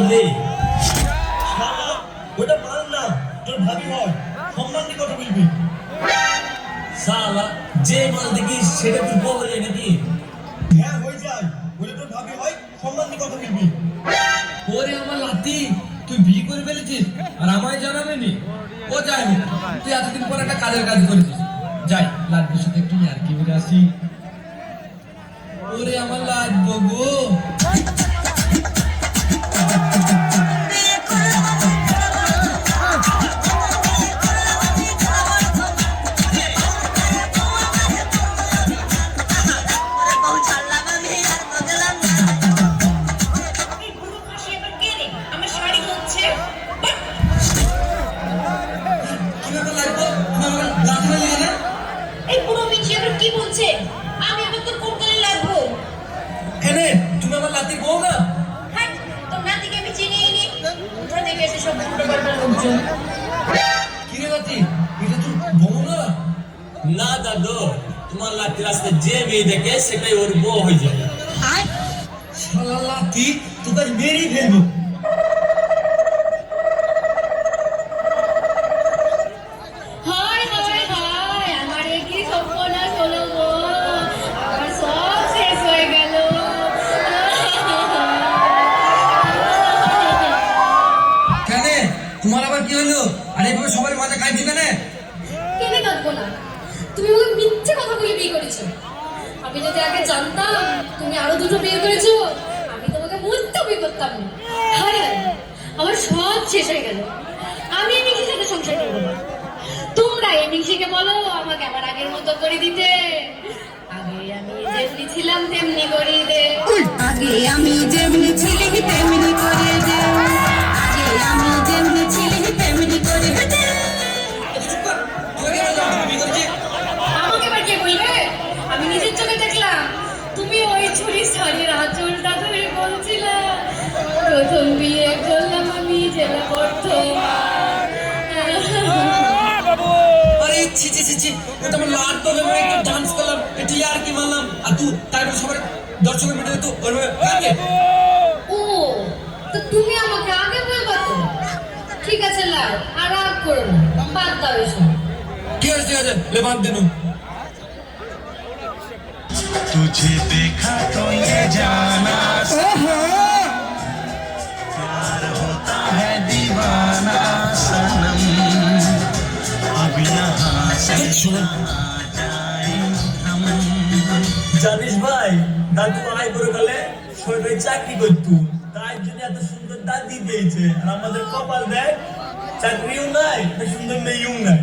রে শালা ওটা মাল না তোর ভাবি হয় সম্মান দিয়ে কথা বলবি শালা যে মাল দেখিস সেটা তুই বউ হয়ে যায় নাকি হ্যাঁ হয়ে যায় ওটা তোর ভাবি হয় সম্মান দিয়ে কথা বলবি ওরে আমার লাতি তুই বিয়ে করে ফেলেছিস আর আমায় জানাবেনি ও যায়নি তুই এতদিন পর একটা কাজের কাজ করেছিস যাই লাড্ডুর সাথে একটু আর কি বলে আসি ওরে আমার লাড্ডু গো না দাদু তোমার লাতি রাস্তায় যে মেয়ে দেখে সেটাই ওর বউ হয়ে যাবে শালা লাতি তোদের মেরেই ফেলবো হায় হায় হায় আমার কি সর্বনাশ হলো গো আমার সব শেষ হয়ে গেল কেন তোমার আবার কি হলো আর এইভাবে সবার মাঝে কাঁদছি কেন কেনে কাঁদবো না তুমি আমাকে মিথ্যে কথা বলে বিয়ে করেছো আমি যদি আগে জানতাম তুমি আরো দুটো বিয়ে করেছো আমি তোমাকে মুহূর্তে বিয়ে করতাম না হায় হায় আমার সব শেষ হয়ে গেল আমি এই মিংসির সাথে সংসার করবো না তোমরা এই মিংসিকে বলো আমাকে আবার আগের মতো করে দিতে আগে আমি যেমনি ছিলাম তেমনি করিয়ে দে আগে আমি যেমনি ছিলি তেমনি করে দে আগে আমি যেমনি ছিলি তেমনি করে দে আমাকে এবার কে বলবে আমি নিজের চোখে দেখলাম তুমি ওই ছুরি শাড়ির আঁচলটা ধরে বলছিলে প্রথম বিয়ে করলাম আমি জেলা প্রথম আরে ছি ছি ছি ছি ওটা আমার লাড তোলে মানে একটু ডান্স করলাম একটু আর কি মারলাম আর তুই তারপর সবার দর্শকের ভিডিও তো করবে আগে ও তো তুমি আমাকে আগে বলবা তো ঠিক আছে লাও আর রাগ করো না বাদ দাও এসব ঠিক আছে ले बात देनु तुझे देखा तो ये जाना प्यार होता है दीवाना सनम अब यहाँ से जाए हम জানিস ভাই দাদু আয় করে গেলে সরকারি চাকরি করতো তাই জন্য এত সুন্দর দাদি পেয়েছে আর আমাদের কপাল দেখ চাকরিও নাই না সুন্দর মেয়েও নাই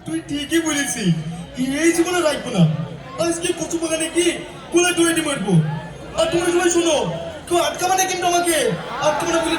তুই ঠিকই বলেছিস এই জীবনে রাখবো না আজকে কচু বাগানে কি বলে তুই মারবো আর তুমি সবাই শোনো কেউ আটকাবা না কিন্তু আমাকে আটকাবা না বলে